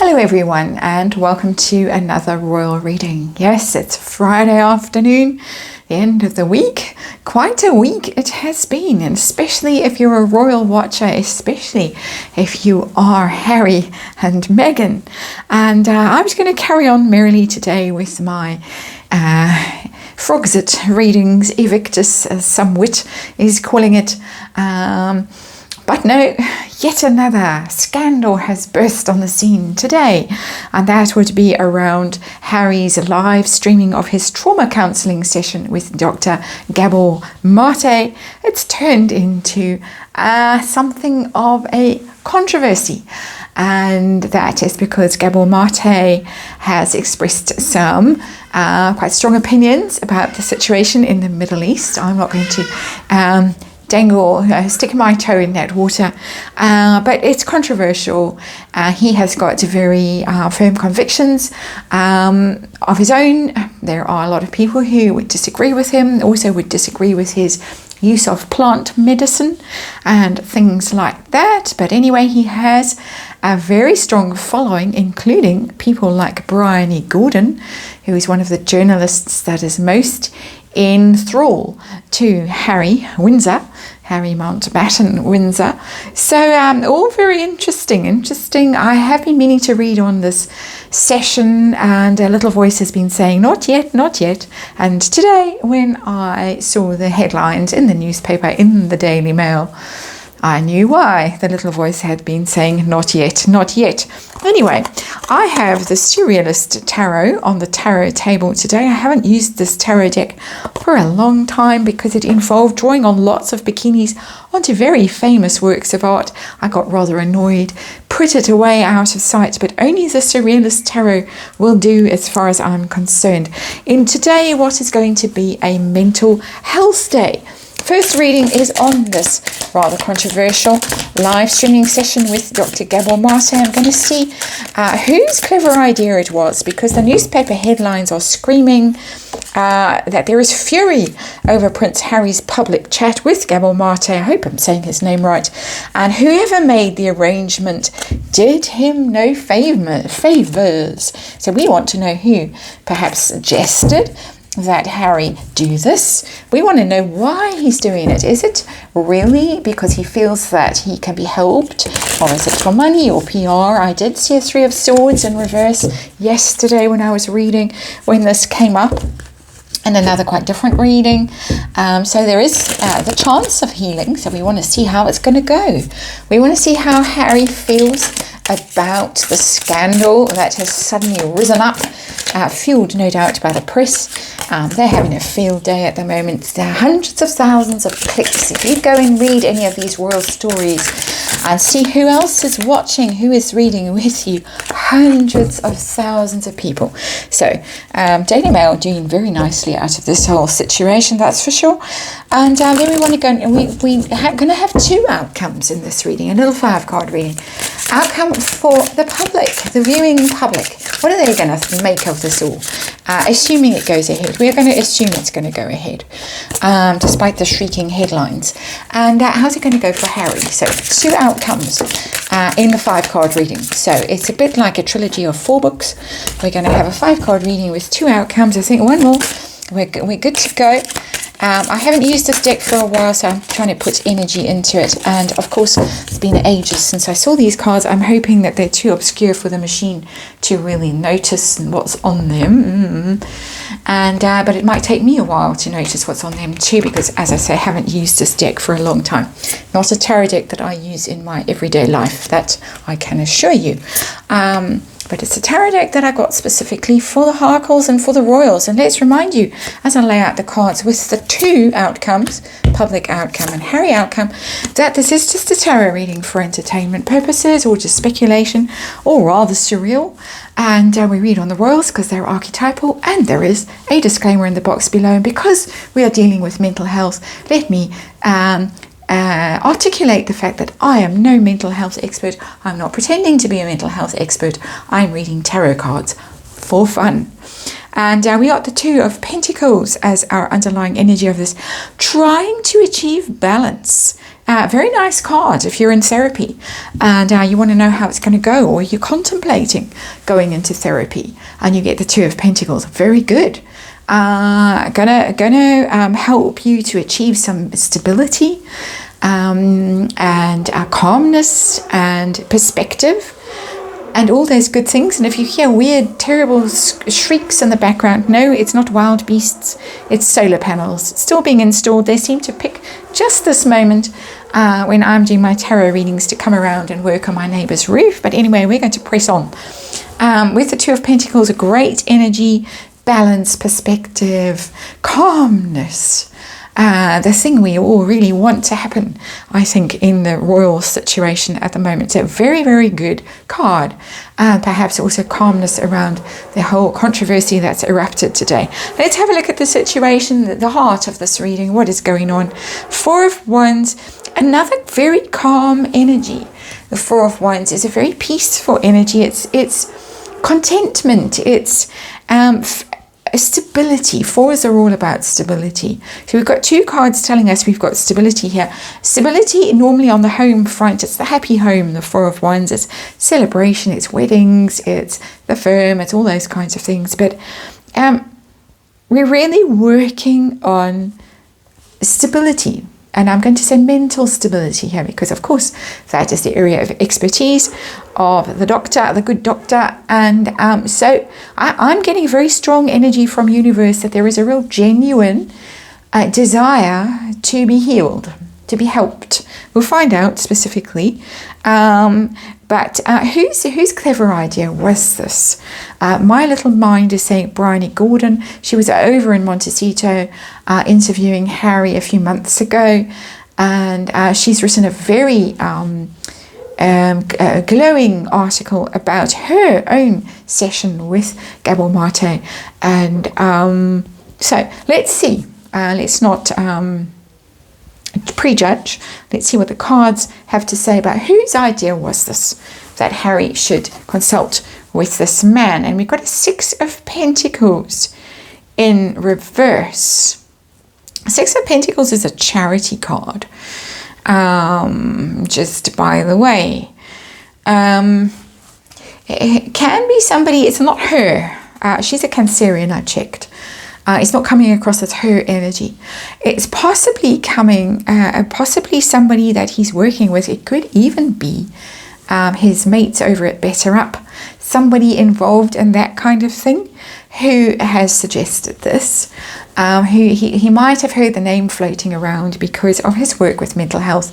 Hello everyone, and welcome to another royal reading. Yes, it's Friday afternoon, the end of the week. Quite a week it has been, and especially if you're a royal watcher, especially if you are Harry and Meghan. And I was going to carry on merrily today with my Frogsit readings, Evictus, as some wit is calling it. But no, yet another scandal has burst on the scene today, and that would be around Harry's live streaming of his trauma counselling session with Dr. Gabor Mate. It's turned into something of a controversy, and that is because Gabor Mate has expressed some quite strong opinions about the situation in the Middle East. I'm not going to stick my toe in that water, but it's controversial. He has got very firm convictions of his own. There are a lot of people who would disagree with him, also would disagree with his use of plant medicine and things like that. But anyway, he has a very strong following, including people like Bryony Gordon, who is one of the journalists that is most in thrall to Harry Mountbatten Windsor. So all very interesting. I have been meaning to read on this session, and a little voice has been saying not yet. And today, when I saw the headlines in the newspaper, in the Daily Mail, I knew why the little voice had been saying not yet. Anyway, I have the Surrealist Tarot on the tarot table today. I haven't used this tarot deck for a long time because it involved drawing on lots of bikinis onto very famous works of art. I got rather annoyed, put it away out of sight, but only the Surrealist Tarot will do as far as I'm concerned. In today, what is going to be a mental health day. First reading is on this rather controversial live streaming session with Dr. Gabor Mate. I'm going to see whose clever idea it was, because the newspaper headlines are screaming that there is fury over Prince Harry's public chat with Gabor Mate. I hope I'm saying his name right. And whoever made the arrangement did him no favours. So we want to know who perhaps suggested that Harry do this. We want to know why he's doing it. Is it really because he feels that he can be helped, or is it for money or PR? I did see a Three of Swords in reverse yesterday when I was reading, when this came up, and another quite different reading. So there is the chance of healing. So we want to see how it's going to go. We want to see how Harry feels about the scandal that has suddenly risen up, fueled no doubt by the press. They're having a field day at the moment. There are hundreds of thousands of clicks. If you go and read any of these royal stories and see who else is watching, who is reading with you, hundreds of thousands of people. So Daily Mail doing very nicely out of this whole situation, that's for sure. And then we want to go, and we're going to have two outcomes in this reading, a little 5-card reading. Outcome for the public, the viewing public. What are they going to make of this all? Assuming it goes ahead. We're going to assume it's going to go ahead, despite the shrieking headlines. And how's it going to go for Harry? So 2 outcomes in the 5-card reading. So it's a bit like a trilogy of 4 books. We're going to have a 5-card reading with 2 outcomes. I think one more. We're good to go. I haven't used this deck for a while, so I'm trying to put energy into it. And of course, it's been ages since I saw these cards. I'm hoping that they're too obscure for the machine to really notice what's on them. But it might take me a while to notice what's on them too, because as I say, I haven't used this deck for a long time. Not a tarot deck that I use in my everyday life, that I can assure you. But it's a tarot deck that I got specifically for the Harkles and for the Royals. And let's remind you, as I lay out the cards with the 2 outcomes, public outcome and Harry outcome, that this is just a tarot reading for entertainment purposes, or just speculation, or rather surreal. And we read on the Royals because they're archetypal, and there is a disclaimer in the box below. And because we are dealing with mental health, let me articulate the fact that I am no mental health expert. I'm not pretending to be a mental health expert. I'm reading tarot cards for fun. And we got the 2 of Pentacles as our underlying energy of this, trying to achieve balance. Very nice card if you're in therapy and you want to know how it's going to go, or you're contemplating going into therapy and you get the Two of Pentacles. Very good. Gonna help you to achieve some stability and calmness and perspective and all those good things. And if you hear weird, terrible shrieks in the background, no, it's not wild beasts, it's solar panels still being installed. They seem to pick just this moment when I'm doing my tarot readings to come around and work on my neighbor's roof. But anyway, we're going to press on. With the Two of Pentacles, a great energy, balance, perspective, calmness. The thing we all really want to happen, I think, in the royal situation at the moment. So very, very good card. And perhaps also calmness around the whole controversy that's erupted today. Let's have a look at the situation, the heart of this reading, what is going on. Four of Wands, another very calm energy. The Four of Wands is a very peaceful energy. It's contentment. It's stability. Fours are all about stability. So we've got two cards telling us we've got stability here. Stability normally on the home front. It's the happy home, the Four of Wands. It's celebration, it's weddings, it's the firm, it's all those kinds of things. But we're really working on stability. And I'm going to say mental stability here because, of course, that is the area of expertise of the doctor, the good doctor. And so I'm getting very strong energy from universe that there is a real genuine desire to be healed, to be helped. We'll find out specifically. But whose clever idea was this? My little mind is saying Bryony Gordon. She was over in Montecito interviewing Harry a few months ago, and she's written a very glowing article about her own session with Gabor Mate. And so let's see. Let's not prejudge. Let's see what the cards have to say about whose idea was this, that Harry should consult with this man. And we've got a Six of Pentacles in reverse. Six of Pentacles is a charity card. Just by the way, it can be somebody. It's not her. She's a Cancerian, I checked. It's not coming across as her energy. It's possibly coming, possibly somebody that he's working with. It could even be his mates over at Better Up, somebody involved in that kind of thing who has suggested this. He might have heard the name floating around because of his work with mental health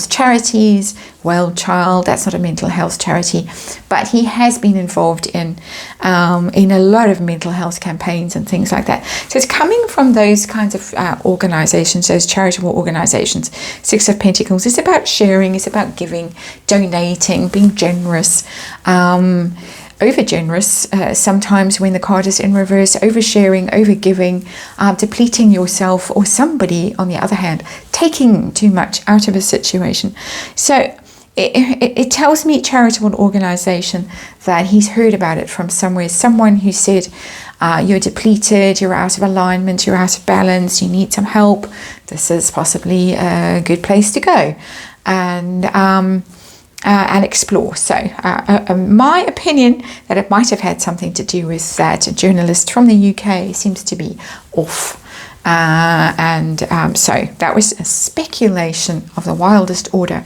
charities. Well Child, that's not a mental health charity, but he has been involved in a lot of mental health campaigns and things like that. So it's coming from those kinds of organizations, those charitable organizations. Six of Pentacles is about sharing, it's about giving, donating, being generous. Over generous sometimes when the card is in reverse, oversharing, overgiving, depleting yourself, or somebody on the other hand taking too much out of a situation. So it tells me, charitable organization, that he's heard about it from somewhere, someone who said you're depleted, you're out of alignment, you're out of balance, you need some help. This is possibly a good place to go and explore. So my opinion that it might have had something to do with that a journalist from the UK seems to be off. So that was a speculation of the wildest order,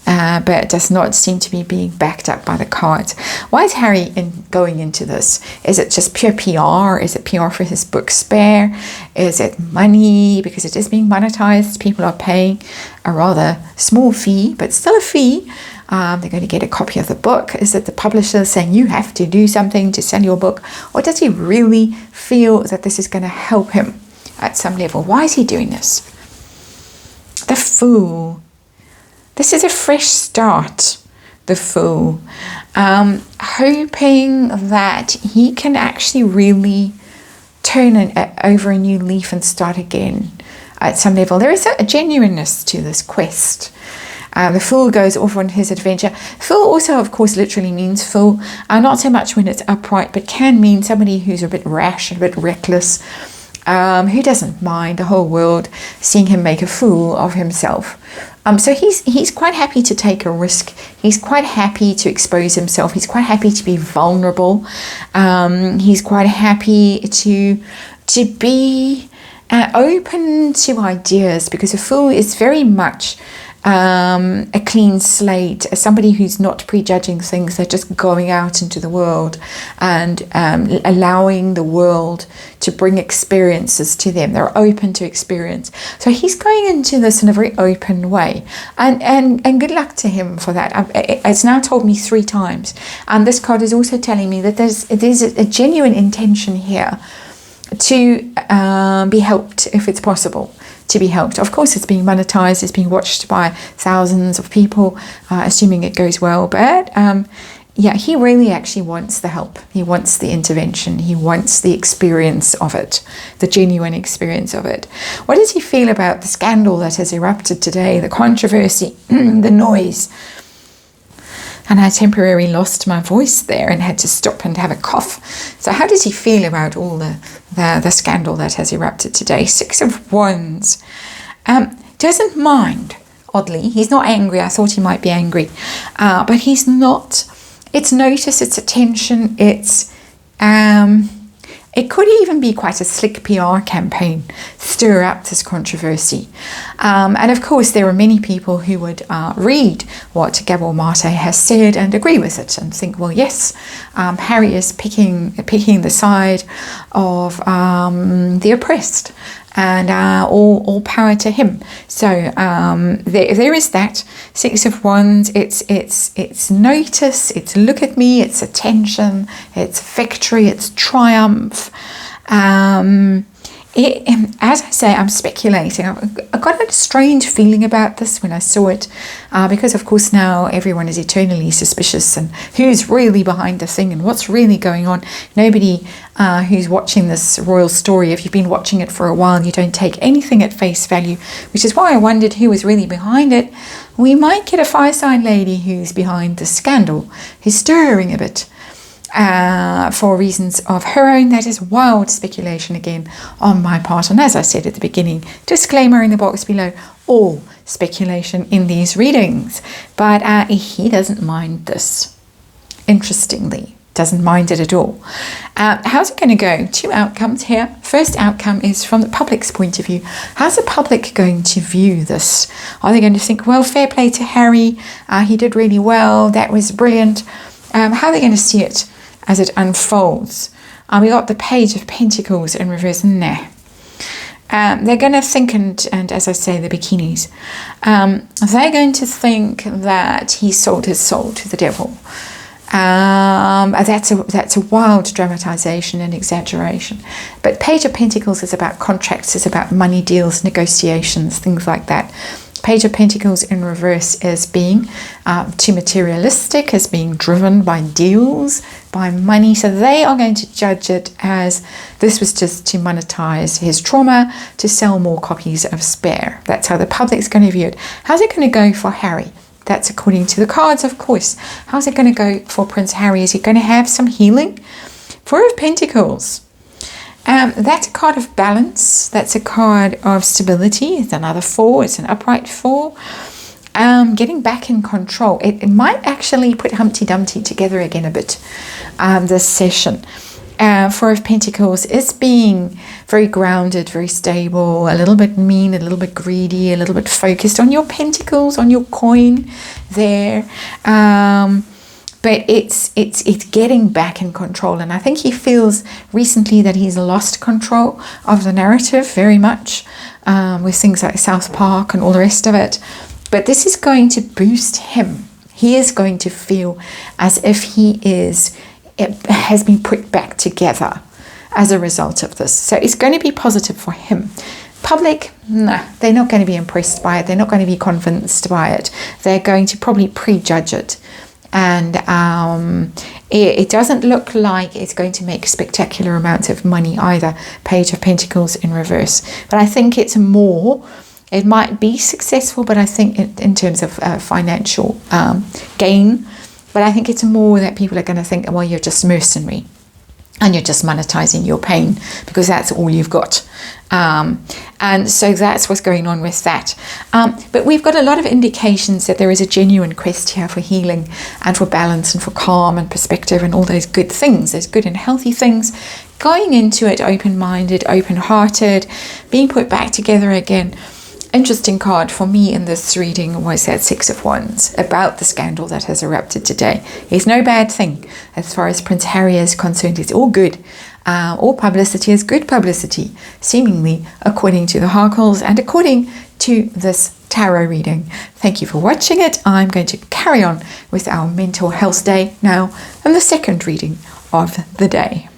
but it does not seem to be being backed up by the cards. Why is Harry going into this? Is it just pure PR? Is it PR for his book Spare? Is it money because it is being monetized? People are paying a rather small fee, but still a fee. They're going to get a copy of the book. Is it the publisher saying you have to do something to sell your book? Or does he really feel that this is going to help him at some level? Why is he doing this? The Fool. This is a fresh start. The Fool. Hoping that he can actually really turn over a new leaf and start again at some level. There is a genuineness to this quest. The Fool goes off on his adventure. Fool also, of course, literally means fool. Not so much when it's upright, but can mean somebody who's a bit rash, a bit reckless, who doesn't mind the whole world seeing him make a fool of himself. So he's quite happy to take a risk. He's quite happy to expose himself. He's quite happy to be vulnerable. He's quite happy to be open to ideas, because a fool is very much a clean slate, somebody who's not prejudging things. They're just going out into the world and allowing the world to bring experiences to them. They're open to experience. So he's going into this in a very open way, and good luck to him for that. It's now told me 3 times, and this card is also telling me that there's a genuine intention here to be helped if it's possible. To be helped. Of course, it's being monetized, it's being watched by thousands of people, assuming it goes well. But yeah, he really actually wants the help. He wants the intervention. He wants the experience of it, the genuine experience of it. What does he feel about the scandal that has erupted today, the controversy, the noise? And I temporarily lost my voice there and had to stop and have a cough. So how does he feel about all the scandal that has erupted today? 6 of Wands. Doesn't mind, oddly. He's not angry. I thought he might be angry. But he's not. It's notice, it's attention, it's... it could even be quite a slick PR campaign, stir up this controversy. And of course, there are many people who would read what Gabor Mate has said and agree with it and think, well, yes, Harry is picking the side of the oppressed, and all power to him. So there is that. 6 of Wands. It's notice. It's look at me. It's attention. It's victory. It's triumph. As I say, I'm speculating. I got a strange feeling about this when I saw it, because of course now everyone is eternally suspicious, and who's really behind the thing and what's really going on. Nobody who's watching this royal story, if you've been watching it for a while, you don't take anything at face value, which is why I wondered who was really behind it. We might get a fire sign lady who's behind the scandal, who's stirring a bit. For reasons of her own. That is wild speculation again on my part, and as I said at the beginning, disclaimer in the box below, all speculation in these readings. But he doesn't mind this, interestingly, doesn't mind it at all. How's it going to go? 2 outcomes here. First outcome is from the public's point of view. How's the public going to view this? Are they going to think, well, fair play to Harry, he did really well, that was brilliant? How are they going to see it as it unfolds? We got the Page of Pentacles in reverse. Nah. They're going to think, and as I say, the bikinis, they're going to think that he sold his soul to the devil. That's a wild dramatization and exaggeration. But Page of Pentacles is about contracts, it's about money deals, negotiations, things like that. Page of Pentacles in reverse is being too materialistic, as being driven by deals, by money. So they are going to judge it as this was just to monetize his trauma, to sell more copies of Spare. That's how the public's going to view it. How's it going to go for Harry? That's according to the cards, of course. How's it going to go for Prince Harry? Is he going to have some healing? 4 of Pentacles. That's a card of balance. That's a card of stability. It's another 4. It's an upright 4. Getting back in control. It might actually put Humpty Dumpty together again a bit, this session. 4 of Pentacles is being very grounded, very stable, a little bit mean, a little bit greedy, a little bit focused on your pentacles, on your coin there. But it's getting back in control. And I think he feels recently that he's lost control of the narrative very much, with things like South Park and all the rest of it. But this is going to boost him. He is going to feel as if it has been put back together as a result of this. So it's going to be positive for him. Public, nah, they're not going to be impressed by it. They're not going to be convinced by it. They're going to probably prejudge it. And it doesn't look like it's going to make spectacular amounts of money either. Page of Pentacles in reverse. But I think it's more, it might be successful, but I think in terms of financial gain, but I think it's more that people are going to think, well, you're just mercenary. and you're just monetizing your pain because that's all you've got. And so that's what's going on with that. But we've got a lot of indications that there is a genuine quest here for healing and for balance and for calm and perspective and all those good things, those good and healthy things. Going into it open-minded, open-hearted, being put back together again. Interesting card for me in this reading was that Six of Wands, about the scandal that has erupted today. It's no bad thing as far as Prince Harry is concerned. It's all good. All publicity is good publicity, seemingly according to the Harkles and according to this tarot reading. Thank you for watching it. I'm going to carry on with our mental health day now and the second reading of the day.